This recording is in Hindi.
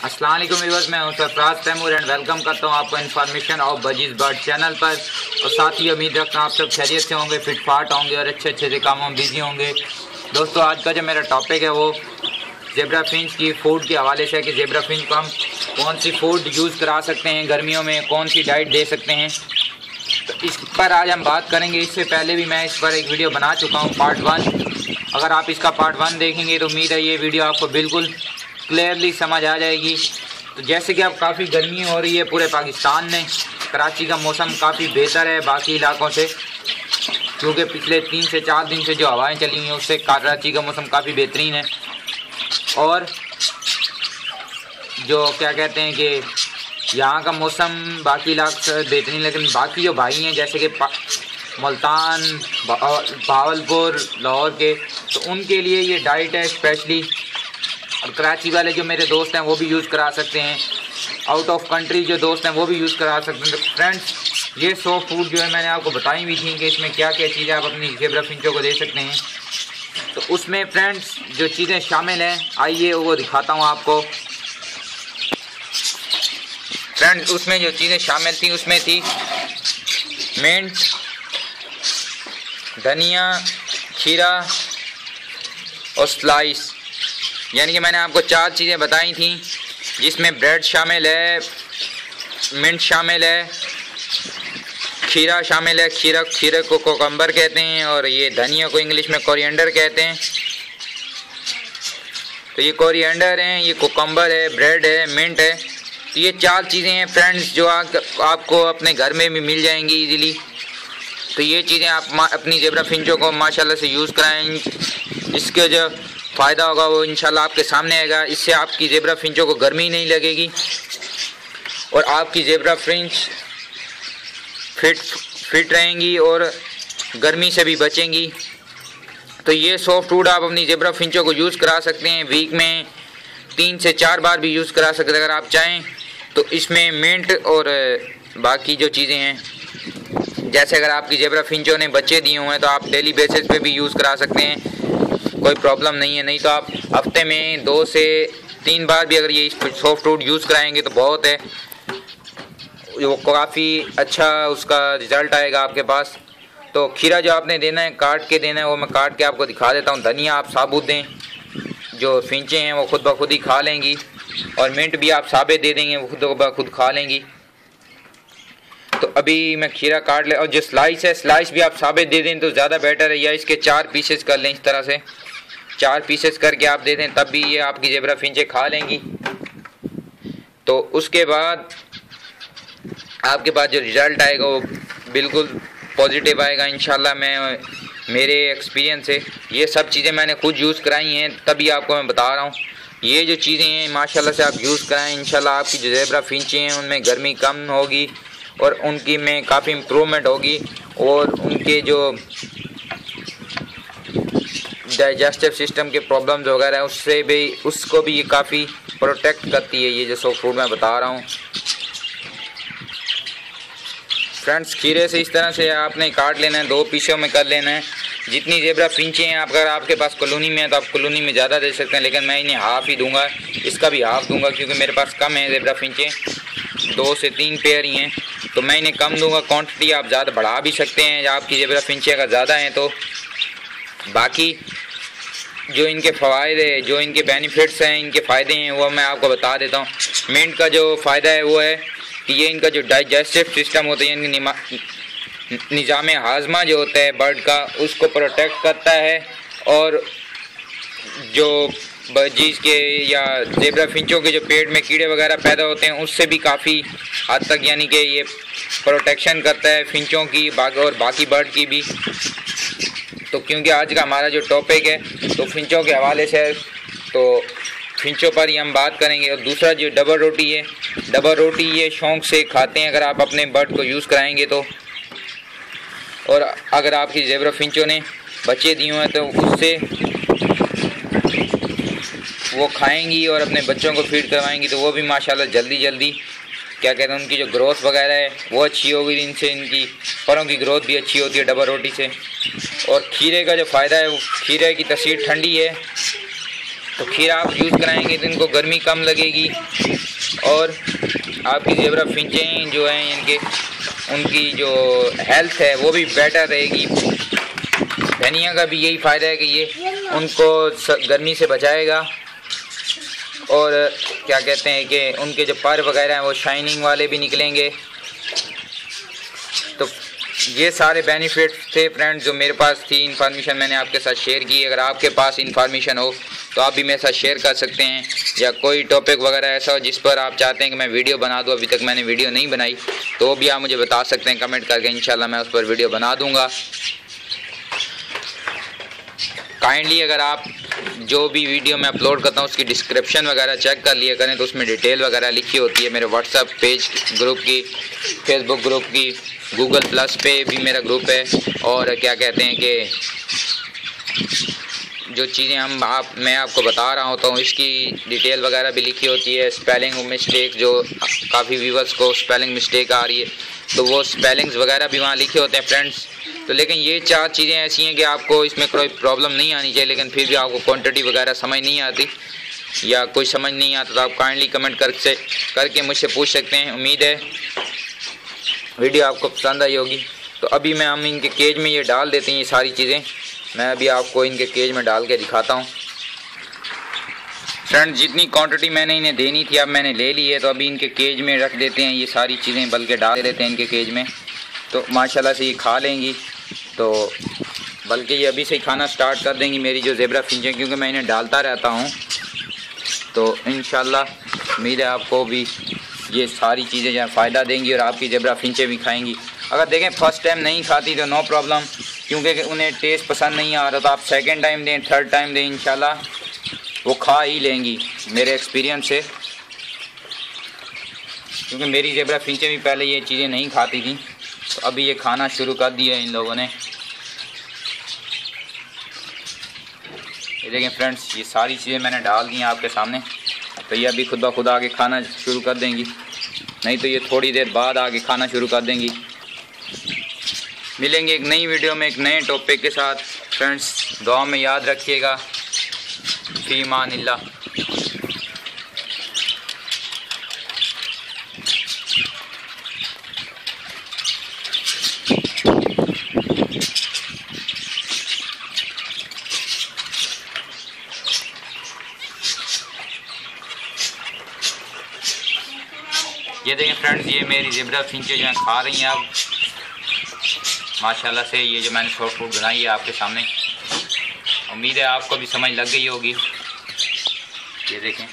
अस्सलाम वालेकुम व्यूअर्स, मैं हूं सरफराज तैमूर एंड वेलकम करता हूं आपको information of budgies bird channel पर। और साथ ही उम्मीद रखता हूं आप सब खैरियत से होंगे, फिट फाट होंगे और अच्छे अच्छे से कामों में बिजी होंगे। दोस्तों, आज का जो मेरा टॉपिक है वो ज़ेब्रा फिंच की फ़ूड के हवाले से है कि ज़ेब्रा फिंच को हम कौन सी फ़ूड यूज़ करा सकते हैं गर्मियों में, कौन सी डाइट दे सकते हैं, तो इस पर आज हम बात करेंगे। इससे पहले भी मैं इस पर एक वीडियो बना चुका हूँ, पार्ट 1। अगर आप इसका पार्ट 1 देखेंगे तो उम्मीद है ये वीडियो आपको बिल्कुल क्लियरली समझ आ जाएगी। तो जैसे कि अब काफ़ी गर्मी हो रही है पूरे पाकिस्तान में, कराची का मौसम काफ़ी बेहतर है बाकी इलाकों से, क्योंकि पिछले 3 से 4 दिन से जो हवाएं चली हुई हैं उससे कराची का मौसम काफ़ी बेहतरीन है। और जो क्या कहते हैं कि यहाँ का मौसम बाकी इलाकों से बेहतरीन, लेकिन बाकी जो भाई हैं जैसे कि मुल्तान, भावलपुर, लाहौर के, तो उनके लिए ये डाइट है स्पेशली। और कराची वाले जो मेरे दोस्त हैं वो भी यूज़ करा सकते हैं, आउट ऑफ कंट्री जो दोस्त हैं वो भी यूज़ करा सकते हैं। तो फ्रेंड्स, ये 100 फूड जो है मैंने आपको बताई भी थी कि इसमें क्या क्या चीज़ें आप अपनी ज़ेब्रा फिंचों को दे सकते हैं। तो उसमें फ्रेंड्स जो चीज़ें शामिल हैं, आइए वो दिखाता हूँ आपको। फ्रेंड्स, उसमें जो चीज़ें शामिल थी उसमें थी मिंट, धनिया, खीरा और स्लाइस। यानी कि मैंने आपको 4 चीज़ें बताई थी, जिसमें ब्रेड शामिल है, मिंट शामिल है, खीरा शामिल है, खीरे को कोकम्बर कहते हैं, और ये धनिया को इंग्लिश में कोरिएंडर कहते हैं। तो ये कोरिएंडर है, ये कोकम्बर है, ब्रेड है, मिंट है। तो ये 4 चीज़ें हैं फ्रेंड्स जो आपको अपने घर में भी मिल जाएंगी इजीली। तो ये चीज़ें आप अपनी ज़ेब्रा फिंचों को माशाल्लाह से यूज़ कराएं। इसके जो फ़ायदा होगा वो इंशाल्लाह आपके सामने आएगा। इससे आपकी ज़ेब्रा फिंचों को गर्मी नहीं लगेगी और आपकी ज़ेब्रा फिंच फिट रहेंगी और गर्मी से भी बचेंगी। तो ये सॉफ्ट फूड आप अपनी ज़ेब्रा फिंचों को यूज़ करा सकते हैं, वीक में 3 से 4 बार भी यूज़ करा सकते हैं अगर आप चाहें। तो इसमें मिंट और बाकी जो चीज़ें हैं, जैसे अगर आपकी ज़ेब्रा फिंचों ने बच्चे दिए हुए हैं तो आप डेली बेसिस पे भी यूज़ करा सकते हैं, कोई प्रॉब्लम नहीं है। नहीं तो आप हफ्ते में 2 से 3 बार भी अगर ये सॉफ्ट फूड यूज़ कराएंगे तो बहुत है, वो काफ़ी अच्छा उसका रिज़ल्ट आएगा आपके पास। तो खीरा जो आपने देना है काट के देना है, वो मैं काट के आपको दिखा देता हूँ। धनिया आप साबुत दें, जो फिंचें हैं वो खुद ब खुद ही खा लेंगी, और मिंट भी आप साबुत दे देंगे वो खुद ब खुद खा लेंगी। तो अभी मैं खीरा काट ले, और जो स्लाइस है स्लाइस भी आप साबुत दे दें तो ज़्यादा बेटर है, या इसके 4 पीसेस कर लें। इस तरह से 4 पीसेस करके आप दे दें, तब भी ये आपकी ज़ेब्रा फिंचें खा लेंगी। तो उसके बाद आपके पास जो रिज़ल्ट आएगा वो बिल्कुल पॉजिटिव आएगा इंशाल्लाह। मैं मेरे एक्सपीरियंस से ये सब चीज़ें मैंने खुद यूज़ कराई हैं, तभी आपको मैं बता रहा हूँ। ये जो चीज़ें हैं माशाल्लाह से आप यूज़ कराएं, इंशाल्लाह आपकी जो ज़ेब्रा फिंचें हैं उनमें गर्मी कम होगी और उनकी में काफ़ी इम्प्रूवमेंट होगी, और उनके जो डाइजेस्टिव सिस्टम के प्रॉब्लम्स वगैरह उसको भी ये काफ़ी प्रोटेक्ट करती है, ये जो सॉफ्ट फूड मैं बता रहा हूँ। फ्रेंड्स, खीरे से इस तरह से आपने काट लेना है, 2 पीसों में कर लेना है। जितनी ज़ेब्रा फिंचें हैं, अगर आपके पास कॉलोनी में है तो आप कॉलोनी में ज़्यादा दे सकते हैं, लेकिन मैं इन्हें हाफ़ ही दूंगा, इसका भी हाफ़ दूंगा क्योंकि मेरे पास कम है ज़ेब्रा फिंचें, 2 से 3 पेयर ही हैं, तो मैं इन्हें कम दूंगा। क्वांटिटी आप ज़्यादा बढ़ा भी सकते हैं आपकी ज़ेब्रा फिंचें अगर ज़्यादा हैं तो। बाकी जो इनके फ़वाइद है, जो इनके बेनिफिट्स हैं, इनके फ़ायदे हैं, वो मैं आपको बता देता हूँ। मिंट का जो फ़ायदा है वो है कि ये इनका जो डाइजेस्टिव सिस्टम होता है, यानी निज़ाम हाजमा जो होता है बर्ड का, उसको प्रोटेक्ट करता है, और जो बजीज़ के या ज़ेब्रा फिंचों के जो पेट में कीड़े वगैरह पैदा होते हैं उससे भी काफ़ी हद तक यानी कि ये प्रोटेक्शन करता है फिंचों की और बाकी बर्ड की भी। तो क्योंकि आज का हमारा जो टॉपिक है तो फिंचों के हवाले से है, तो फिंचों पर ही हम बात करेंगे। और दूसरा जो डबल रोटी है, डबल रोटी ये शौक़ से खाते हैं अगर आप अपने बर्ड को यूज़ कराएंगे तो। और अगर आपकी ज़ेब्रा फिंचों ने बच्चे दिए हैं तो उससे वो खाएंगी और अपने बच्चों को फीड करवाएंगी, तो वो भी माशाल्लाह जल्दी क्या कहते हैं, उनकी जो ग्रोथ वगैरह है वो अच्छी होगी, इनसे इनकी परों की ग्रोथ भी अच्छी होती है डबल रोटी से। और खीरे का जो फ़ायदा है, वो खीरे की तसीर ठंडी है तो खीरा आप यूज़ कराएंगे तो इनको गर्मी कम लगेगी और आपकी ज़ेबरा फिंचें जो हैं उनकी जो हेल्थ है वो भी बेटर रहेगी। धनिया का भी यही फ़ायदा है कि ये उनको गर्मी से बचाएगा और क्या कहते हैं कि उनके जो पर वगैरह हैं वो शाइनिंग वाले भी निकलेंगे। तो ये सारे बेनिफिट थे फ्रेंड्स जो मेरे पास थी, इन्फॉर्मेशन मैंने आपके साथ शेयर की। अगर आपके पास इन्फॉर्मेशन हो तो आप भी मेरे साथ शेयर कर सकते हैं, या कोई टॉपिक वगैरह ऐसा हो जिस पर आप चाहते हैं कि मैं वीडियो बना दूं, अभी तक मैंने वीडियो नहीं बनाई, तो भी आप मुझे बता सकते हैं कमेंट करके। इंशाल्लाह मैं उस पर वीडियो बना दूंगा। काइंडली अगर आप जो भी वीडियो मैं अपलोड करता हूँ उसकी डिस्क्रिप्शन वगैरह चेक कर लिया करें, तो उसमें डिटेल वगैरह लिखी होती है। मेरे व्हाट्सएप पेज ग्रुप की, फेसबुक ग्रुप की, गूगल प्लस पे भी मेरा ग्रुप है, और क्या कहते हैं कि जो चीज़ें मैं आपको बता रहा हूँ तो इसकी डिटेल वगैरह भी लिखी होती है। स्पेलिंग मिस्टेक, जो काफ़ी व्यूवर्स को स्पेलिंग मिस्टेक आ रही है, तो वो स्पेलिंग्स वगैरह भी वहाँ लिखे होते हैं फ्रेंड्स। तो लेकिन ये 4 चीज़ें ऐसी हैं कि आपको इसमें कोई प्रॉब्लम नहीं आनी चाहिए, लेकिन फिर भी आपको क्वांटिटी वगैरह समझ नहीं आती या कोई समझ नहीं आता तो आप काइंडली कमेंट करके मुझसे पूछ सकते हैं। उम्मीद है वीडियो आपको पसंद आई होगी। तो अभी हम इनके केज में ये डाल देते हैं ये सारी चीज़ें। मैं अभी आपको इनके केज में डाल के दिखाता हूँ। फ्रेंड्स जितनी क्वांटिटी मैंने इन्हें देनी थी अब मैंने ले ली है, तो अभी इनके केज में रख देते हैं ये सारी चीज़ें, बल्कि डाल देते हैं इनके केज में। तो माशाल्लाह से ये खा लेंगी, तो बल्कि ये अभी से ही खाना स्टार्ट कर देंगी मेरी जो ज़ेबरा फिंचें, क्योंकि मैं इन्हें डालता रहता हूँ। तो इंशाल्लाह उम्मीद है आपको भी ये सारी चीज़ें जो फ़ायदा देंगी और आपकी ज़ेबरा फिंचें भी खाएंगी। अगर देखें फर्स्ट टाइम नहीं खाती तो नो प्रॉब्लम, क्योंकि उन्हें टेस्ट पसंद नहीं आ रहा, तो आप सेकंड टाइम दें, थर्ड टाइम दें, इंशाल्लाह वो खा ही लेंगी मेरे एक्सपीरियंस से। क्योंकि मेरी ज़ेबरा फिंचें भी पहले ये चीज़ें नहीं खाती थी, तो अभी ये खाना शुरू कर दिया है इन लोगों ने। ये देखें फ्रेंड्स ये सारी चीज़ें मैंने डाल दी हैं आपके सामने, तो ये अभी खुद ब खुद आगे खाना शुरू कर देंगी, नहीं तो ये थोड़ी देर बाद आगे खाना शुरू कर देंगी। मिलेंगे एक नई वीडियो में एक नए टॉपिक के साथ। फ्रेंड्स दुआ में याद रखिएगा। फी मानिल्लाह। ये देखें फ्रेंड्स ये मेरी ज़ेबरा फिंचें जो हैं खा रही हैं अब माशाल्लाह से। ये जो मैंने सॉफ्ट फूड बनाई है आपके सामने, उम्मीद है आपको भी समझ लग गई होगी। ये देखें